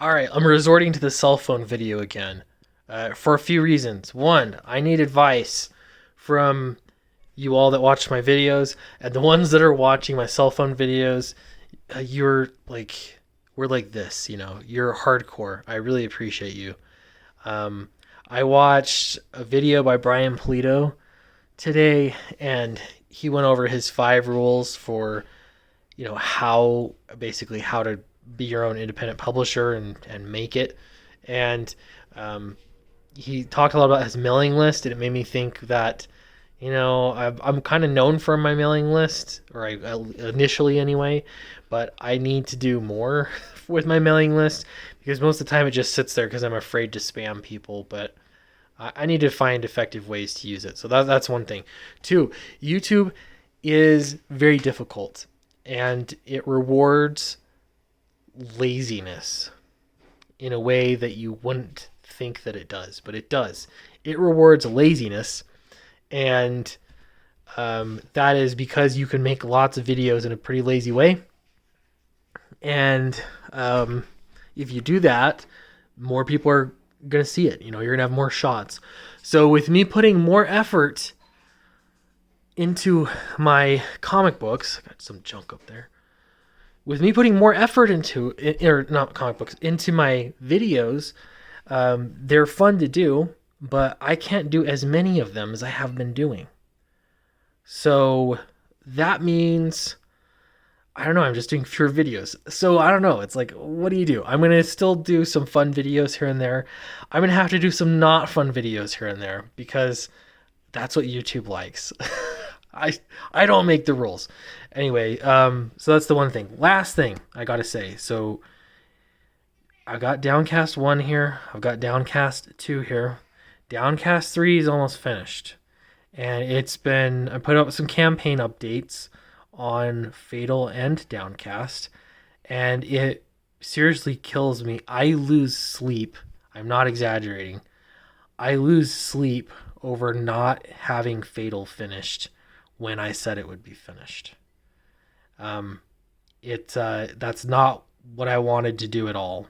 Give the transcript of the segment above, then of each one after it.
All right, I'm resorting to the cell phone video again for a few reasons. One, I need advice from you all that watch my videos, and the ones that are watching my cell phone videos. You're like, we're like this, you're hardcore. I really appreciate you. Um, I watched a video by Brian Polito today, and he went over his 5 rules for how basically how to be your own independent publisher and make it. And um, he talked a lot about his mailing list, and it made me think that I'm kind of known for my mailing list, or initially anyway, but I need to do more with my mailing list because most of the time it just sits there because I'm afraid to spam people. But I need to find effective ways to use it. So that's one thing. Two, YouTube is very difficult, and it rewards laziness in a way that you wouldn't think that it does, but it does. It rewards laziness, and that is because you can make lots of videos in a pretty lazy way. And if you do that, more people are going to see it. You're going to have more shots. So with me putting more effort into my comic books, got some junk up there. With me putting more effort into it, or not comic books, into my videos, they're fun to do, but I can't do as many of them as I have been doing. So that means, I don't know, I'm just doing fewer videos. So I don't know. It's like, what do? I'm going to still do some fun videos here and there. I'm going to have to do some not fun videos here and there because that's what YouTube likes. I don't make the rules. Anyway, so that's the one thing. Last thing I got to say. So I got Downcast 1 here. I've got Downcast 2 here. Downcast 3 is almost finished. And I put up some campaign updates on Fatal and Downcast, and it seriously kills me. I lose sleep. I'm not exaggerating. I lose sleep over not having Fatal finished when I said it would be finished. That's not what I wanted to do at all.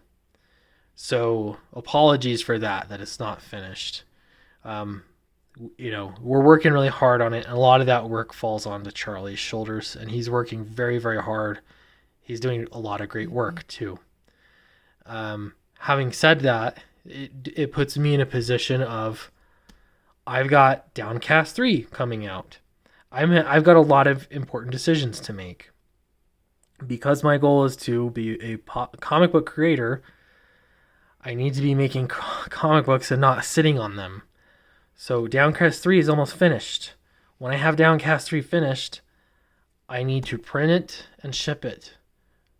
So apologies for that it's not finished. We're working really hard on it, and a lot of that work falls onto Charlie's shoulders, and he's working very, very hard. He's doing a lot of great work too. Having said that, it puts me in a position of I've got Downcast 3 coming out. I've got a lot of important decisions to make. Because my goal is to be a comic book creator, I need to be making comic books and not sitting on them. So Downcast 3 is almost finished. When I have Downcast 3 finished, I need to print it and ship it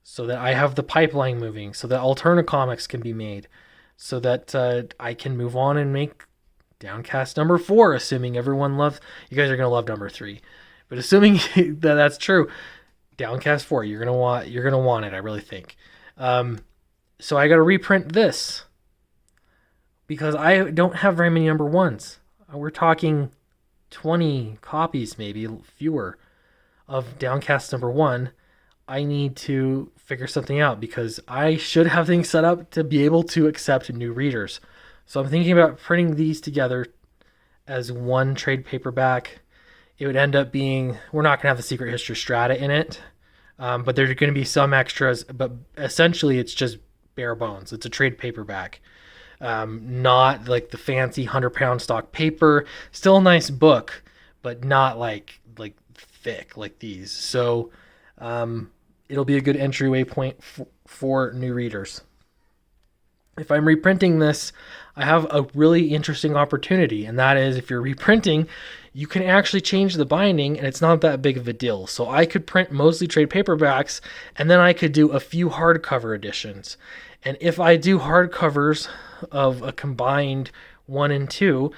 so that I have the pipeline moving, so that alternate comics can be made, so that I can move on and make Downcast number 4, assuming everyone loves. You guys are going to love number 3. But assuming that that's true, Downcast 4, you're going to want it, I really think. So I got to reprint this because I don't have very many number 1s. We're talking 20 copies, maybe fewer, of Downcast number 1. I need to figure something out because I should have things set up to be able to accept new readers. So I'm thinking about printing these together as one trade paperback. It would end up being, we're not going to have the Secret History Strata in it, but there's going to be some extras, but essentially it's just bare bones. It's a trade paperback. Not like the fancy 100-pound stock paper. Still a nice book, but not like thick like these. So it'll be a good entryway point for new readers. If I'm reprinting this, I have a really interesting opportunity, and that is if you're reprinting, you can actually change the binding, and it's not that big of a deal. So I could print mostly trade paperbacks, and then I could do a few hardcover editions. And if I do hardcovers of a combined 1 and 2,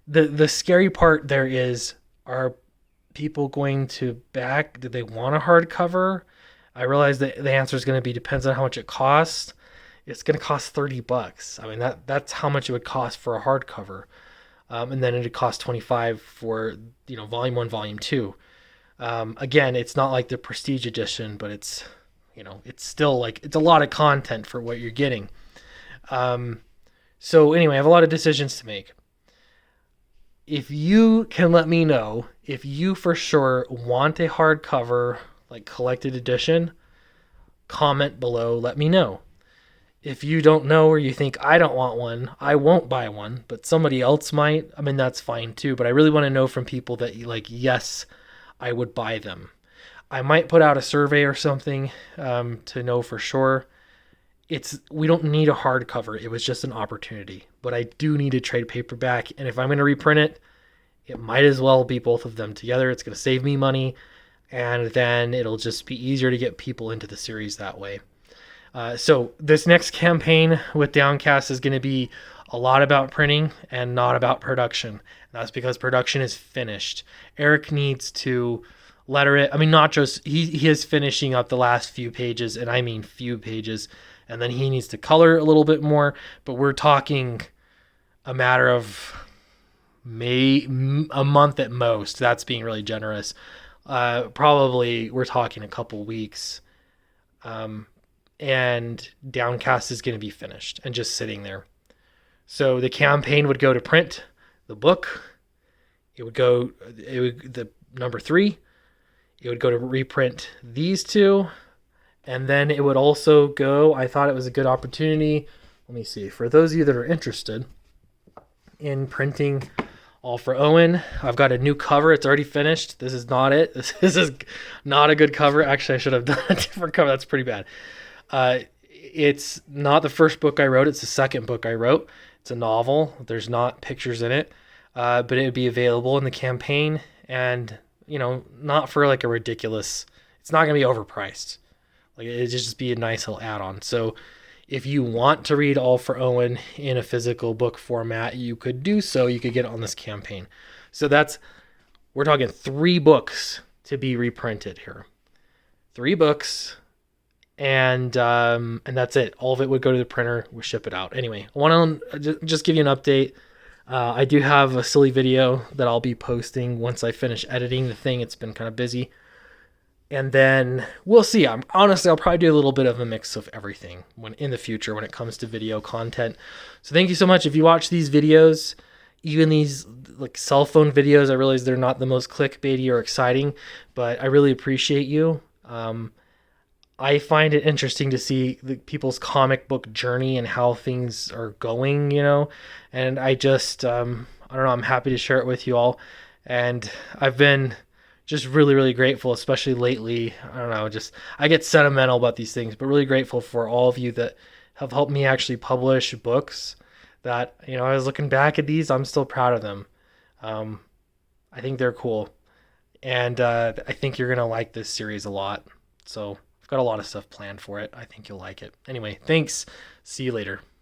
the scary part there is, are people going to back? Do they want a hardcover? I realize that the answer is going to be depends on how much it costs. It's going to cost $30. I mean, that's how much it would cost for a hardcover. And then it'd cost $25 for, volume 1, volume 2. Again, it's not like the prestige edition, but it's still it's a lot of content for what you're getting. So anyway, I have a lot of decisions to make. If you can let me know if you for sure want a hardcover, like collected edition, comment below, let me know. If you don't know or you think I don't want one, I won't buy one, but somebody else might. I mean, that's fine too, but I really want to know from people that like, yes, I would buy them. I might put out a survey or something to know for sure. We don't need a hardcover. It was just an opportunity, but I do need a trade paperback. And if I'm going to reprint it, it might as well be both of them together. It's going to save me money, and then it'll just be easier to get people into the series that way. So this next campaign with Downcast is going to be a lot about printing and not about production. And that's because production is finished. Eric needs to letter it. I mean, not just, he is finishing up the last few pages, and I mean few pages, and then he needs to color a little bit more, but we're talking a matter of a month at most. That's being really generous. Probably we're talking a couple weeks. And Downcast is going to be finished and just sitting there. So the campaign would go to print the book. The number 3. It would go to reprint these 2. And then it would also go, I thought it was a good opportunity. Let me see. For those of you that are interested in printing All for Owen, I've got a new cover. It's already finished. This is not it. This is not a good cover. Actually, I should have done a different cover. That's pretty bad. It's not the first book I wrote. It's the second book I wrote. It's a novel. There's not pictures in it, but it would be available in the campaign, and not for like a ridiculous. It's not going to be overpriced. Like, it'd just be a nice little add-on. So if you want to read All for Owen in a physical book format, you could do so. You could get it on this campaign. So we're talking 3 books to be reprinted here. 3 books. And that's it. All of it would go to the printer. We'll ship it out. Anyway, I want to just give you an update. I do have a silly video that I'll be posting once I finish editing the thing. It's been kind of busy. And then we'll see. I'll probably do a little bit of a mix of everything in the future when it comes to video content. So thank you so much. If you watch these videos, even these like cell phone videos, I realize they're not the most clickbaity or exciting, but I really appreciate you. I find it interesting to see people's comic book journey and how things are going, and I just, I don't know, I'm happy to share it with you all. And I've been just really, really grateful, especially lately. I don't know, I get sentimental about these things, but really grateful for all of you that have helped me actually publish books that, I was looking back at these, I'm still proud of them. I think they're cool. And I think you're going to like this series a lot. So I've got a lot of stuff planned for it. I think you'll like it. Anyway, thanks. See you later.